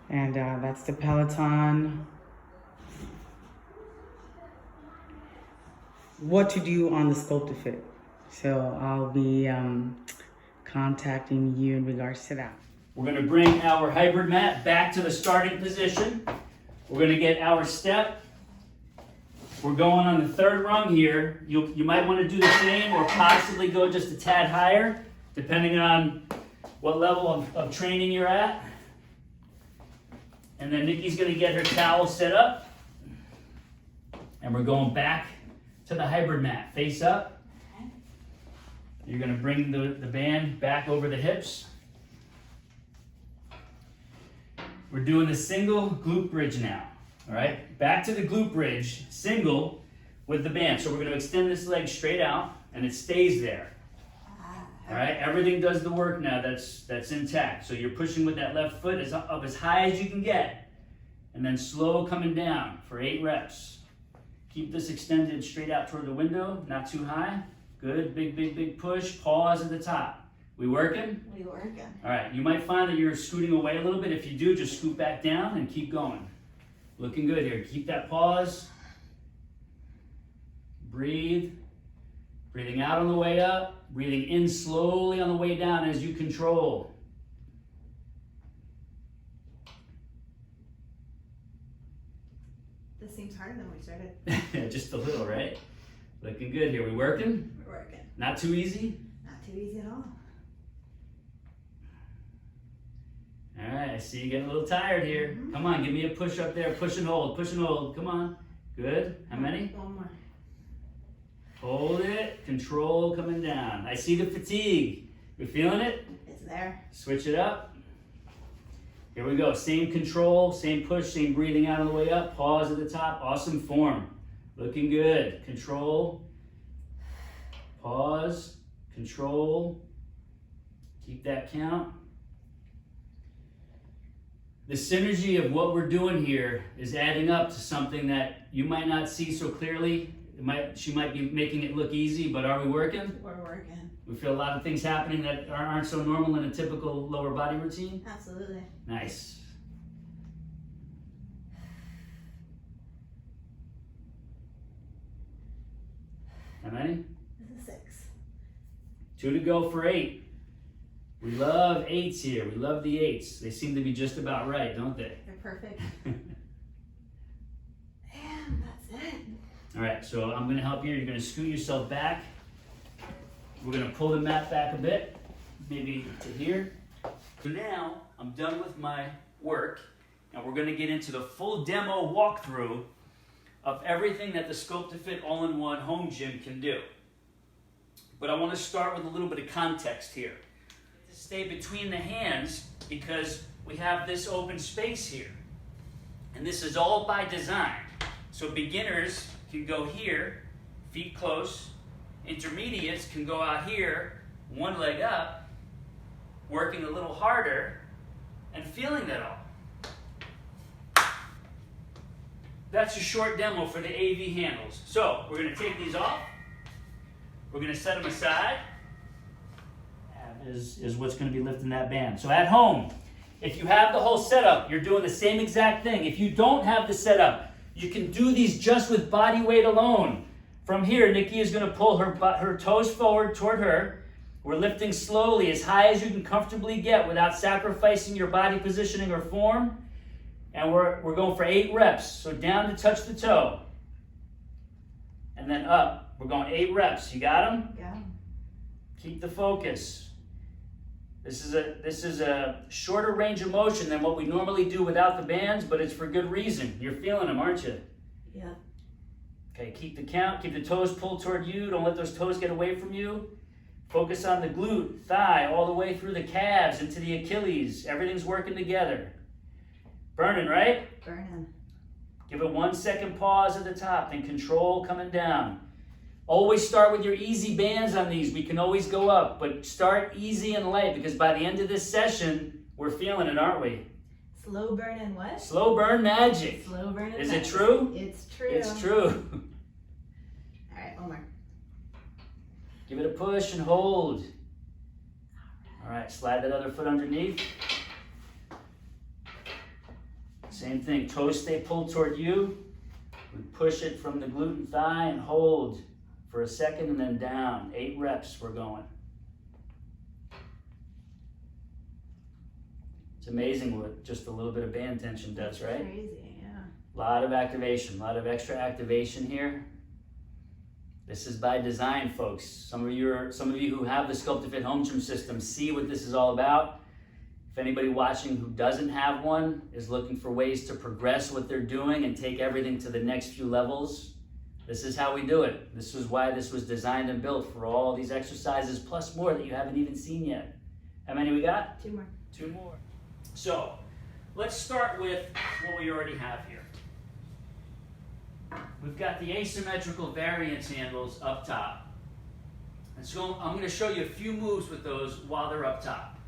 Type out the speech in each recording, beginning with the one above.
And that's the Peloton. What to do on the SCULPTAFIT. So I'll be contacting you in regards to that. We're going to bring our hybrid mat back to the starting position. We're going to get our step. We're going on the third rung here. You might want to do the same or possibly go just a tad higher, depending on what level of training you're at. And then Nikki's going to get her towel set up. And we're going back to the hybrid mat. Face up. You're going to bring the band back over the hips. We're doing the single glute bridge now. All right, back to the glute bridge, single with the band. So we're going to extend this leg straight out, and it stays there. All right, everything does the work now. That's intact. So you're pushing with that left foot up as high as you can get, and then slow coming down for 8 reps. Keep this extended straight out toward the window, not too high. Good, big push. Pause at the top. We working? We working. All right, you might find that you're scooting away a little bit. If you do, just scoot back down and keep going. Looking good here. Keep that pause. Breathe. Breathing out on the way up. Breathing in slowly on the way down as you control. This seems harder than we started. Just a little, right? Looking good here. We working? We're working. Not too easy? Not too easy at all. All right, I see you getting a little tired here. Come on, give me a push up there. Push and hold, push and hold. Come on. Good. How many? One more. Hold it. Control coming down. I see the fatigue. You feeling it? It's there. Switch it up. Here we go. Same control, same push, same breathing out on the way up. Pause at the top. Awesome form. Looking good. Control. Pause. Control. Keep that count. The synergy of what we're doing here is adding up to something that you might not see so clearly. She might be making it look easy, but are we working? We're working. We feel a lot of things happening that aren't so normal in a typical lower body routine? Absolutely. Nice. How many? This is 6. 2 to go for 8. We love 8s here. We love the 8s. They seem to be just about right, don't they? They're perfect. And that's it. All right, so I'm going to help you. You're going to scoot yourself back. We're going to pull the mat back a bit, maybe to here. So now I'm done with my work, and we're going to get into the full demo walkthrough of everything that the SCULPTAFIT All-in-One Home Gym can do. But I want to start with a little bit of context here. Stay between the hands because we have this open space here. And this is all by design. So beginners can go here, feet close. Intermediates can go out here, one leg up, working a little harder and feeling that all. That's a short demo for the AV handles. So we're going to take these off. We're going to set them aside. Is what's going to be lifting that band. So at home, if you have the whole setup, you're doing the same exact thing. If you don't have the setup, you can do these just with body weight alone. From here, Nikki is going to pull her toes forward toward her. We're lifting slowly as high as you can comfortably get without sacrificing your body positioning or form. And we're going for 8 reps. So down to touch the toe. And then up. We're going 8 reps. You got them? Yeah. Keep the focus. This is a shorter range of motion than what we normally do without the bands, but it's for good reason. You're feeling them, aren't you? Yeah. Okay, keep the count. Keep the toes pulled toward you. Don't let those toes get away from you. Focus on the glute, thigh, all the way through the calves into the Achilles. Everything's working together. Burning, right? Burning. Give it 1 second pause at the top, then control coming down. Always start with your easy bands on these. We can always go up, but start easy and light because by the end of this session, we're feeling it, aren't we? Slow burn and what? Slow burn magic. Slow burn and Is magic. it true? It's true. It's true. All right, one more. Give it a push and hold. All right, slide that other foot underneath. Same thing, toes stay pulled toward you. We push it from the glute and thigh and hold for a second and then down. 8 reps, we're going. It's amazing what just a little bit of band tension does, right? Crazy, yeah. A lot of activation, a lot of extra activation here. This is by design, folks. Some of you who have the SCULPTAFIT Home-Gym System see what this is all about. If anybody watching who doesn't have one is looking for ways to progress what they're doing and take everything to the next few levels, this is how we do it. This is why this was designed and built, for all these exercises plus more that you haven't even seen yet. How many we got? 2 more. 2 more. So, let's start with what we already have here. We've got the asymmetrical variance handles up top. And so I'm going to show you a few moves with those while they're up top.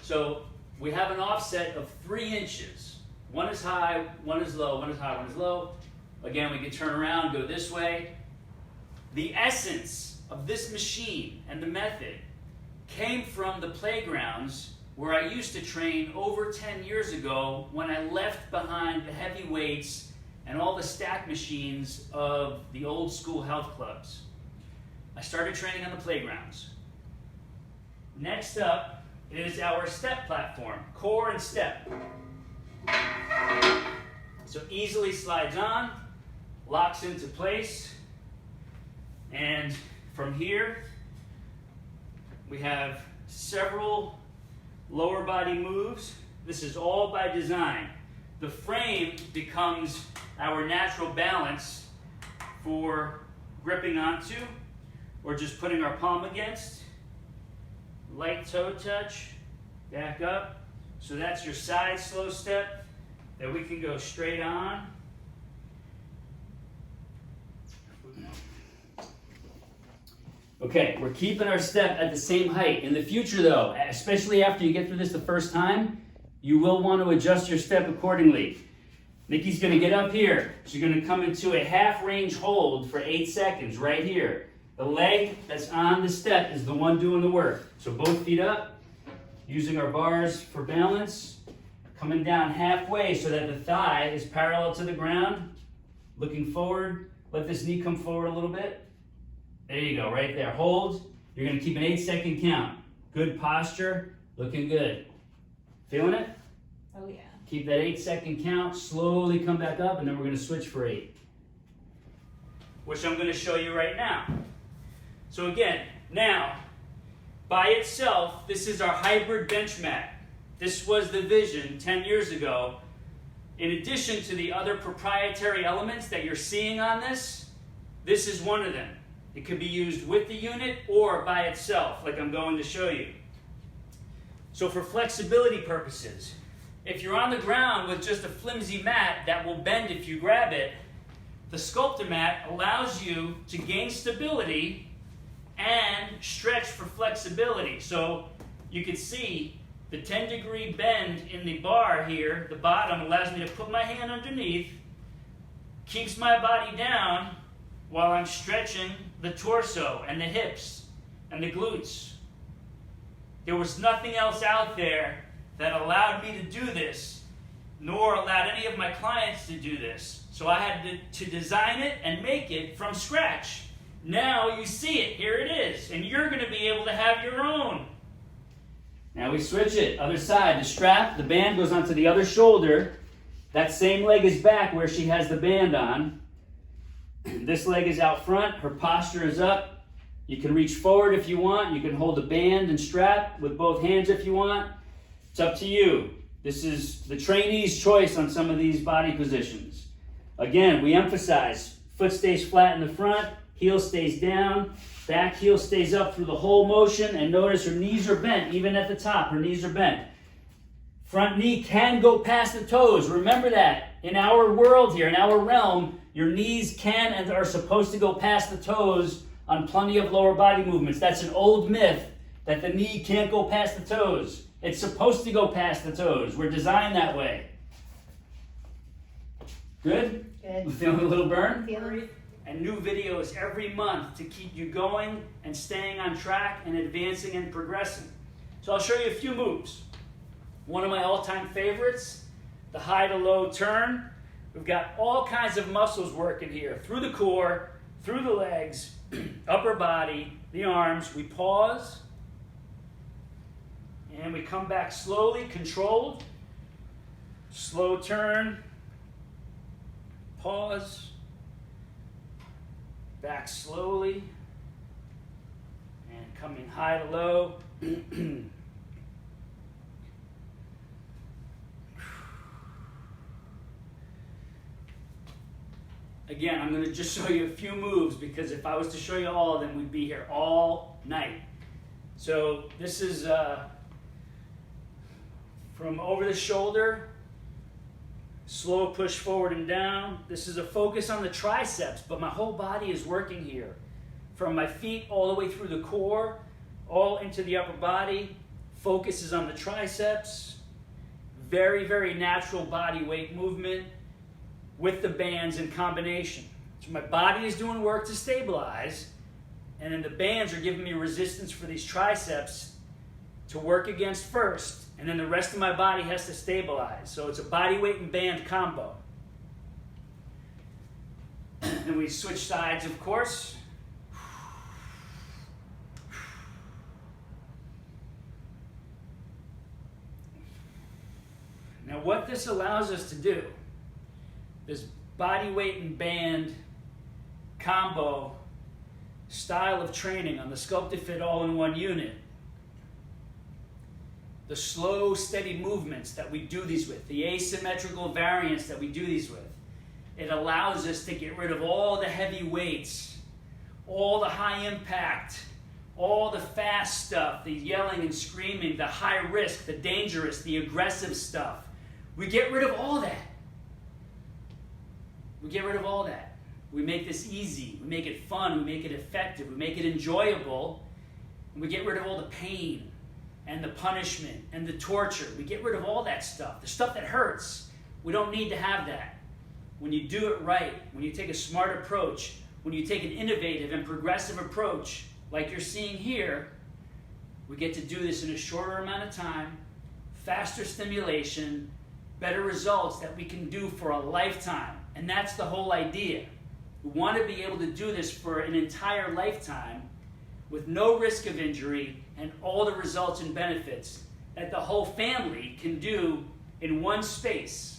So, we have an offset of 3 inches. One is high, one is low, one is high, one is low. Again, we can turn around, go this way. The essence of this machine and the method came from the playgrounds where I used to train over 10 years ago when I left behind the heavy weights and all the stack machines of the old school health clubs. I started training on the playgrounds. Next up is our step platform, core and step. So easily slides on, locks into place, and from here we have several lower body moves. This is all by design. The frame becomes our natural balance for gripping onto or just putting our palm against. Light toe touch, back up. So that's your side slow step that we can go straight on. Okay, we're keeping our step at the same height. In the future though, especially after you get through this the first time, you will want to adjust your step accordingly. Nikki's going to get up here. She's going to come into a half range hold for 8 seconds right here. The leg that's on the step is the one doing the work. So both feet up, using our bars for balance, coming down halfway so that the thigh is parallel to the ground, looking forward. Let this knee come forward a little bit. There you go, right there. Hold. You're going to keep an 8-second count. Good posture, looking good. Feeling it? Oh yeah. Keep that 8-second count, slowly come back up, and then we're going to switch for 8. Which I'm going to show you right now. So again, now, by itself, this is our hybrid bench mat. This was the vision 10 years ago. In addition to the other proprietary elements that you're seeing on this, this is one of them. It could be used with the unit or by itself, like I'm going to show you. So for flexibility purposes, if you're on the ground with just a flimsy mat that will bend if you grab it, the Sculpta mat allows you to gain stability and stretch for flexibility. So you can see the 10-degree bend in the bar here, the bottom allows me to put my hand underneath, keeps my body down while I'm stretching the torso and the hips and the glutes. There was nothing else out there that allowed me to do this, nor allowed any of my clients to do this. So I had to design it and make it from scratch. Now you see it, here it is, and you're going to be able to have your own. Now we switch it, other side. The strap, the band goes onto the other shoulder. That same leg is back where she has the band on. This leg is out front, her posture is up. You can reach forward if you want. You can hold the band and strap with both hands if you want. It's up to you. This is the trainee's choice on some of these body positions. Again, we emphasize foot stays flat in the front, heel stays down, back heel stays up through the whole motion, and notice her knees are bent, even at the top, her knees are bent. Front knee can go past the toes. Remember that. In our world here, in our realm, your knees can and are supposed to go past the toes on plenty of lower body movements. That's an old myth that the knee can't go past the toes. It's supposed to go past the toes. We're designed that way. Good? Good. Feeling a little burn? Feeling? And new videos every month to keep you going and staying on track and advancing and progressing. So I'll show you a few moves. One of my all-time favorites, the high to low turn. We've got all kinds of muscles working here, through the core, through the legs, upper body, the arms. We pause, and we come back slowly, controlled. Slow turn, pause, back slowly, and coming high to low. Again, I'm going to just show you a few moves, because if I was to show you all of them, we'd be here all night. So this is from over the shoulder, slow push forward and down. This is a focus on the triceps, but my whole body is working here. From my feet all the way through the core, all into the upper body. Focus is on the triceps. Very, very natural body weight movement with the bands in combination. So my body is doing work to stabilize, and then the bands are giving me resistance for these triceps to work against first, and then the rest of my body has to stabilize. So it's a body weight and band combo. And we switch sides, of course. Now what this allows us to do, this body weight and band combo style of training on the SculptaFit all-in-one unit, the slow, steady movements that we do these with, the asymmetrical variants that we do these with, it allows us to get rid of all the heavy weights, all the high impact, all the fast stuff, the yelling and screaming, the high risk, the dangerous, the aggressive stuff. We get rid of all that. We get rid of all that. We make this easy. We make it fun. We make it effective. We make it enjoyable. And we get rid of all the pain and the punishment and the torture. We get rid of all that stuff, the stuff that hurts. We don't need to have that. When you do it right, when you take a smart approach, when you take an innovative and progressive approach, like you're seeing here, we get to do this in a shorter amount of time, faster stimulation, better results that we can do for a lifetime. And that's the whole idea. We want to be able to do this for an entire lifetime with no risk of injury and all the results and benefits that the whole family can do in one space.